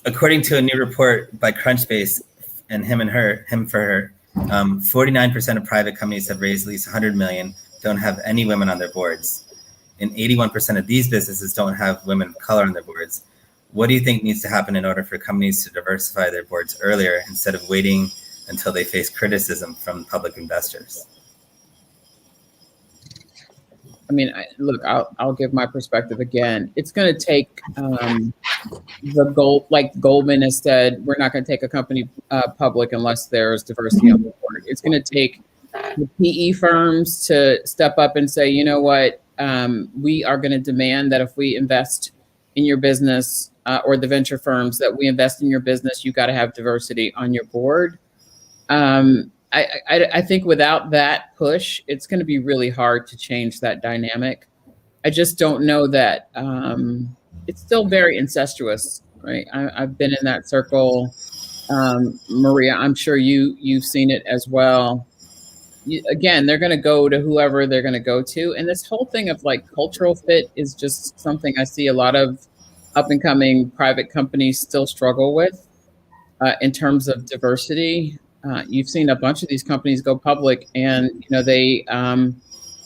According to a new report by Crunchbase and HimforHer, 49% of private companies have raised at least 100 million, don't have any women on their boards. And 81% of these businesses don't have women of color on their boards. What do you think needs to happen in order for companies to diversify their boards earlier instead of waiting until they face criticism from public investors? I mean, look, I'll give my perspective again. It's going to take like Goldman has said, we're not going to take a company public unless there's diversity on the board. It's going to take the PE firms to step up and say, you know what, we are going to demand that if we invest in your business or the venture firms that we invest in your business, you got to have diversity on your board. I think without that push, it's going to be really hard to change that dynamic. I just don't know that it's still very incestuous, right? I've been in that circle. Maria, I'm sure you've seen it as well. Again, they're going to go to whoever they're going to go to. And this whole thing of like cultural fit is just something I see a lot of up and coming private companies still struggle with in terms of diversity. You've seen a bunch of these companies go public, and you know they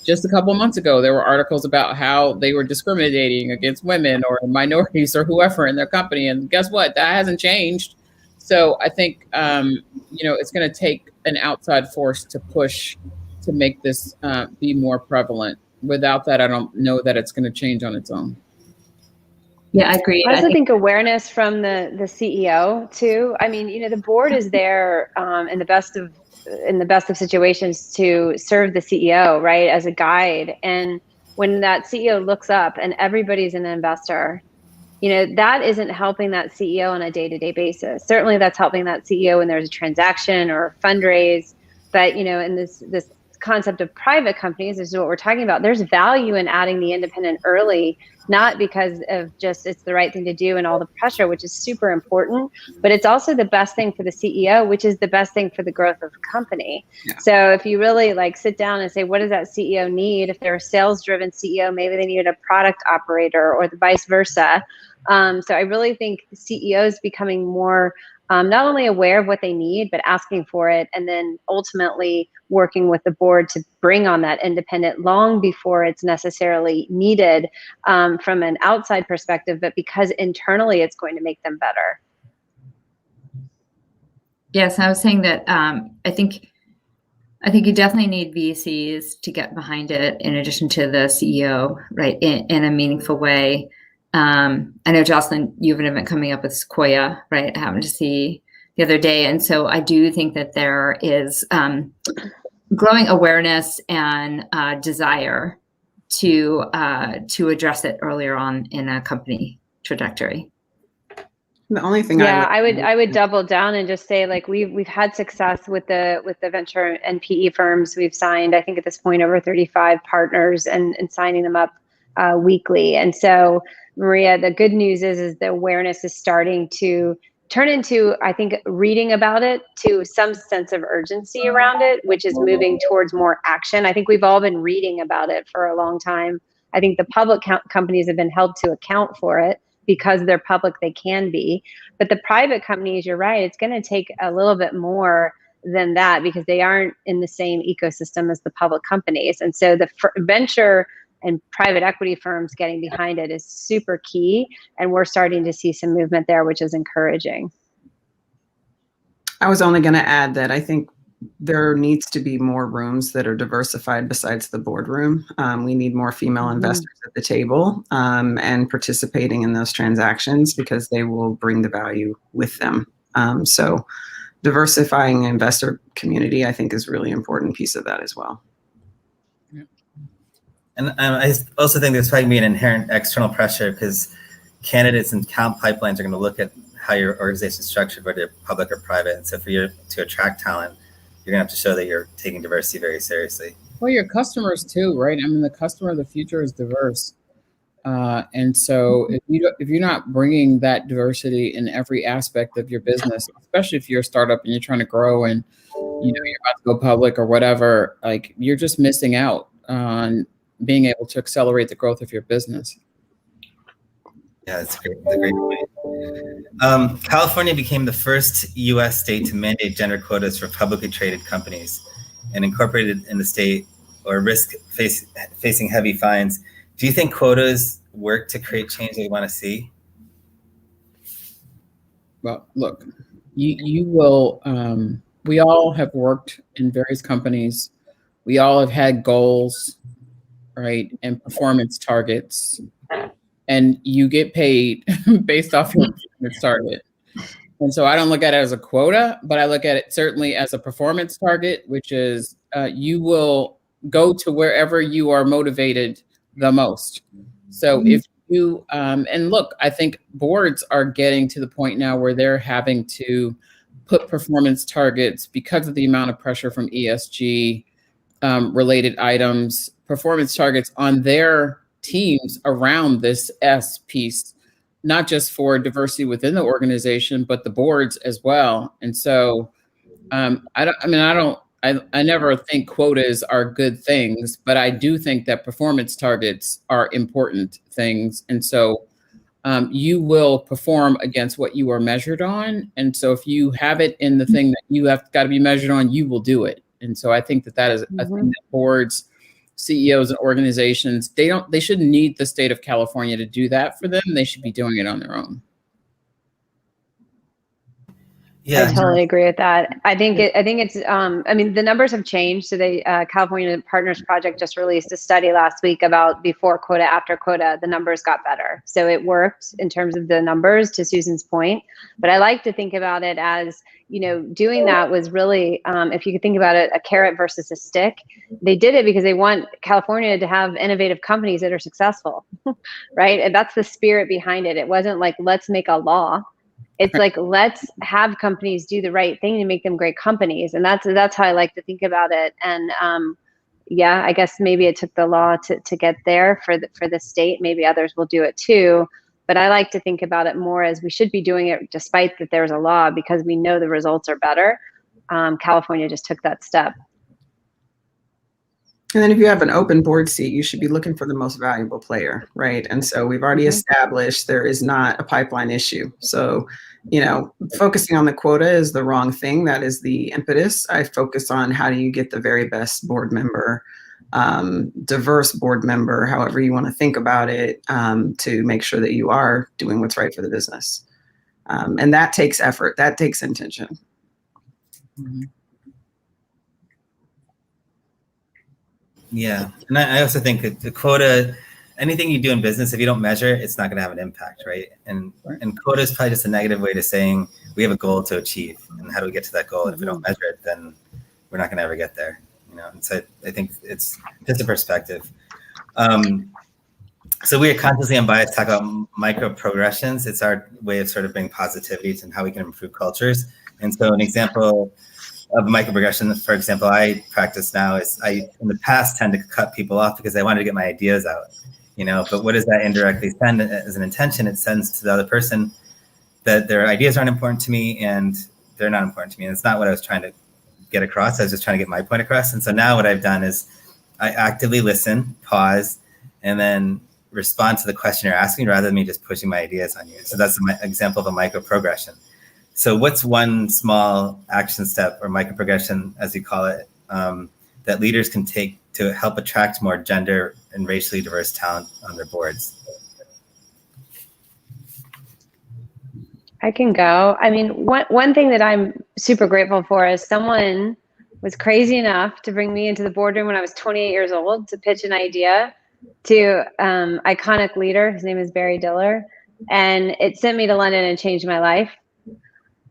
just a couple of months ago there were articles about how they were discriminating against women or minorities or whoever in their company, and guess what? That hasn't changed. So I think you know it's going to take an outside force to push to make this be more prevalent. Without that, I don't know that it's going to change on its own. Yeah, I agree. I also think awareness from the CEO too. I mean, you know, the board is there in the best of situations to serve the CEO, right, as a guide. And when that CEO looks up and everybody's an investor, you know, that isn't helping that CEO on a day-to-day basis. Certainly that's helping that CEO when there's a transaction or a fundraise. But, you know, in this concept of private companies, this is what we're talking about. There's value in adding the independent early, not because of just it's the right thing to do and all the pressure, which is super important, but it's also the best thing for the CEO, which is the best thing for the growth of the company. Yeah. So if you really like sit down and say, what does that CEO need? If they're a sales-driven CEO, maybe they need a product operator or the vice versa. So I really think the CEOs becoming more not only aware of what they need, but asking for it, and then ultimately working with the board to bring on that independent long before it's necessarily needed from an outside perspective, but because internally it's going to make them better. Yes, I was saying that I think you definitely need VCs to get behind it in addition to the CEO, right, in a meaningful way. I know, Jocelyn, you have an event coming up with Sequoia, right? I happened to see the other day. And so I do think that there is growing awareness and desire to address it earlier on in a company trajectory. The only thing I would double down and just say, like, we've had success with the venture and PE firms. We've signed, I think at this point, over 35 partners and signing them up weekly. And so, Maria, the good news is the awareness is starting to turn into, I think, reading about it to some sense of urgency around it, which is moving towards more action. I think we've all been reading about it for a long time. I think the public companies have been held to account for it because they're public, they can be. But the private companies, you're right, it's going to take a little bit more than that because they aren't in the same ecosystem as the public companies. And so the venture and private equity firms getting behind it is super key. And we're starting to see some movement there, which is encouraging. I was only going to add that I think there needs to be more rooms that are diversified besides the boardroom. We need more female investors at the table and participating in those transactions because they will bring the value with them. So diversifying the investor community, I think, is a really important piece of that as well. And I also think there's probably be an inherent external pressure because candidates and talent pipelines are going to look at how your organization is structured, whether you're public or private. And so for you to attract talent, you're going to have to show that you're taking diversity very seriously. Well, your customers too, right? I mean, the customer of the future is diverse. And so if you're not bringing that diversity in every aspect of your business, especially if you're a startup and you're trying to grow and, you're about to go public or whatever, like you're just missing out on being able to accelerate the growth of your business. Yeah, that's great. That's a great point. California became the first U.S. state to mandate gender quotas for publicly traded companies and incorporated in the state or risk facing heavy fines. Do you think quotas work to create change that you want to see? Well, look, you will, we all have worked in various companies. We all have had goals, right? And performance targets. And you get paid based off your performance target. And so I don't look at it as a quota, but I look at it certainly as a performance target, which is you will go to wherever you are motivated the most. So if you, and look, I think boards are getting to the point now where they're having to put performance targets because of the amount of pressure from ESG related items, performance targets on their teams around this S piece, not just for diversity within the organization, but the boards as well. And so I never think quotas are good things, but I do think that performance targets are important things. And so you will perform against what you are measured on. And so if you have it in the thing that you have got to be measured on, you will do it. And so I think that is a thing that boards, CEOs and organizations, they shouldn't need the state of California to do that for them. They should be doing it on their own. Yeah, I totally agree with that. I think it's the numbers have changed. So the California Partners Project just released a study last week about before quota, after quota, the numbers got better. So it worked in terms of the numbers, to Susan's point. But I like to think about it as, doing that was really, if you could think about it, a carrot versus a stick. They did it because they want California to have innovative companies that are successful, right? And that's the spirit behind it. It wasn't like, let's make a law. It's like, let's have companies do the right thing to make them great companies. And that's how I like to think about it. And I guess maybe it took the law to get there for the state. Maybe others will do it too. But I like to think about it more as we should be doing it despite that there's a law, because we know the results are better. California just took that step. And then if you have an open board seat, you should be looking for the most valuable player, right? And so we've already established there is not a pipeline issue. So, focusing on the quota is the wrong thing. That is the impetus. I focus on how do you get the very best board member, diverse board member, however you want to think about it, to make sure that you are doing what's right for the business. And that takes effort. That takes intention. Mm-hmm. Yeah, and I also think that the quota, anything you do in business, if you don't measure, it's not going to have an impact, right? And quota is probably just a negative way to saying we have a goal to achieve. and how do we get to that goal? And if we don't measure it, then we're not going to ever get there. And so I think it's just a perspective. So we are consciously unbiased talk about micro progressions. It's our way of sort of bringing positivity to how we can improve cultures. And so an example of micro progression, for example, I practice now is I, in the past, tend to cut people off because I wanted to get my ideas out, but what does that indirectly send as an intention? It sends to the other person that their ideas aren't important to me and they're not important to me. And it's not what I was trying to get across. I was just trying to get my point across. And so now what I've done is I actively listen, pause, and then respond to the question you're asking rather than me just pushing my ideas on you. So that's an example of a micro progression. So what's one small action step or micro progression, as you call it, that leaders can take to help attract more gender and racially diverse talent on their boards? I can go. I mean, one thing that I'm super grateful for is someone was crazy enough to bring me into the boardroom when I was 28 years old to pitch an idea to iconic leader. His name is Barry Diller. And it sent me to London and changed my life.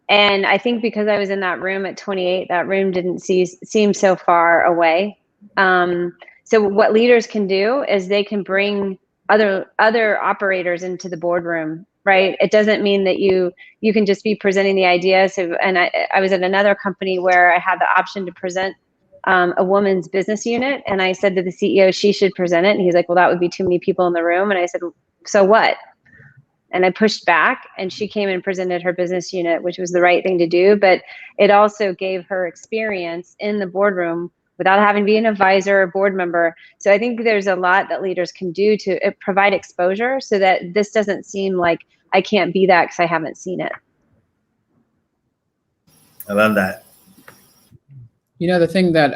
And I think because I was in that room at 28, that room didn't seem so far away. So what leaders can do is they can bring other operators into the boardroom, right? It doesn't mean that you can just be presenting the ideas. And I was at another company where I had the option to present a woman's business unit. And I said to the CEO, she should present it. And he's like, well, that would be too many people in the room. And I said, so what? And I pushed back and she came and presented her business unit, which was the right thing to do. But it also gave her experience in the boardroom without having to be an advisor or board member. So I think there's a lot that leaders can do to provide exposure so that this doesn't seem like I can't be that because I haven't seen it. I love that. The thing that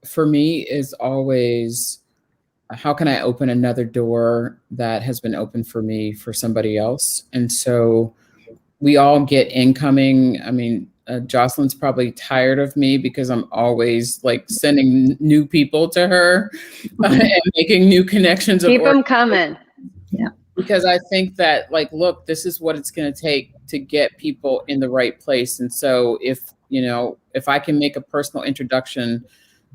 for me is always, how can I open another door that has been open for me for somebody else? And so we all get incoming. I mean, Jocelyn's probably tired of me because I'm always like sending new people to her and making new connections. Keep them coming. Yeah. Because I think that look, this is what it's going to take to get people in the right place. And so if I can make a personal introduction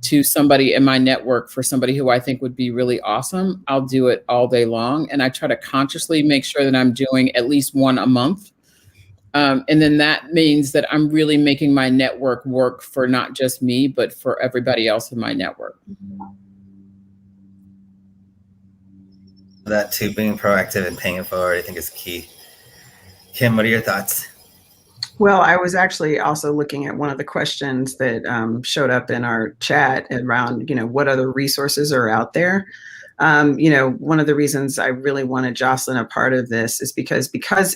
to somebody in my network for somebody who I think would be really awesome, I'll do it all day long. And I try to consciously make sure that I'm doing at least one a month. And then that means that I'm really making my network work for not just me, but for everybody else in my network. That too, being proactive and paying it forward, I think is key. Kim, what are your thoughts? Well, I was actually also looking at one of the questions that showed up in our chat around, what other resources are out there. One of the reasons I really wanted Jocelyn a part of this is because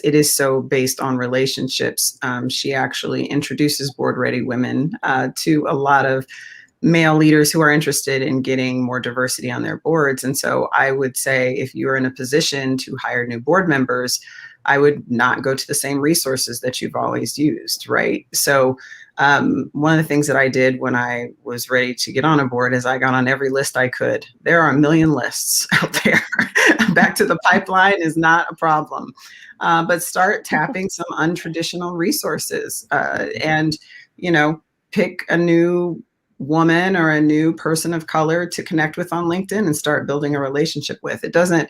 it is so based on relationships. She actually introduces board ready women to a lot of male leaders who are interested in getting more diversity on their boards. And so I would say if you're in a position to hire new board members, I would not go to the same resources that you've always used, right? So one of the things that I did when I was ready to get on a board is I got on every list I could. There are a million lists out there. Back to the pipeline is not a problem. But start tapping some untraditional resources and, pick a new woman or a new person of color to connect with on LinkedIn and start building a relationship with. It doesn't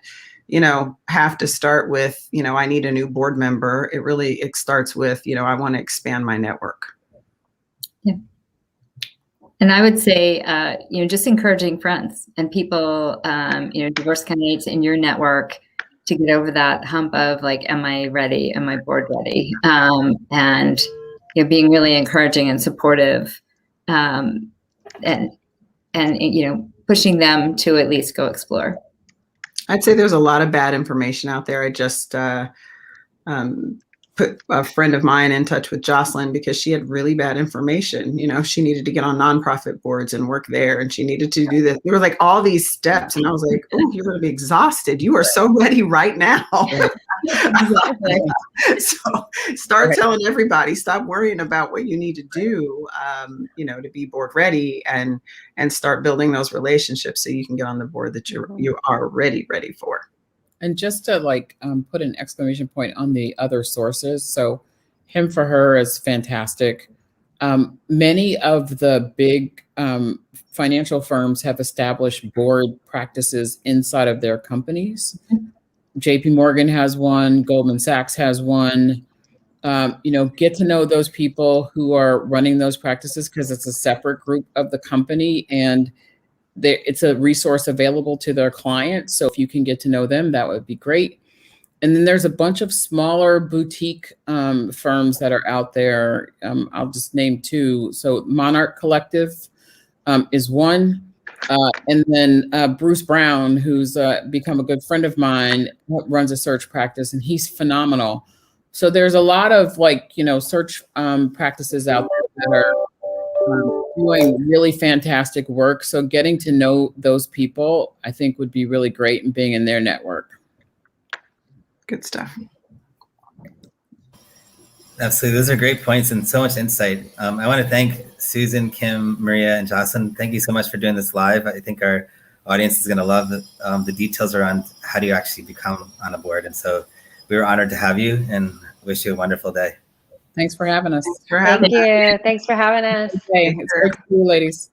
have to start with, I need a new board member. It starts with, I want to expand my network. Yeah. And I would say, just encouraging friends and people, diverse candidates in your network to get over that hump of am I ready? Am I board ready? And, being really encouraging and supportive and pushing them to at least go explore. I'd say there's a lot of bad information out there. I just put a friend of mine in touch with Jocelyn because she had really bad information. She needed to get on nonprofit boards and work there, and she needed to do this. There were all these steps, and I was like, "Oh, you're going to be exhaused. You are so ready right now." So start telling everybody, stop worrying about what you need to do, to be board ready, and start building those relationships so you can get on the board that you are ready for. And just to put an exclamation point on the other sources. So HimforHer is fantastic. Many of the big financial firms have established board practices inside of their companies. JP Morgan has one, Goldman Sachs has one. Get to know those people who are running those practices, because it's a separate group of the company and it's a resource available to their clients. So if you can get to know them, that would be great. And then there's a bunch of smaller boutique firms that are out there. I'll just name two. So Monarch Collective is one. And then Bruce Brown, who's become a good friend of mine, runs a search practice, and he's phenomenal. So there's a lot of search practices out there that are doing really fantastic work. So getting to know those people, I think, would be really great, and being in their network. Good stuff. Absolutely. Those are great points and so much insight. I want to thank Susan, Kim, Maria, and Jocelyn. Thank you so much for doing this live. I think our audience is going to love the details around how do you actually become on a board. And so we were honored to have you and wish you a wonderful day. Thanks for having us. Thank you. Thanks for having us. Okay. It's great to see you, ladies.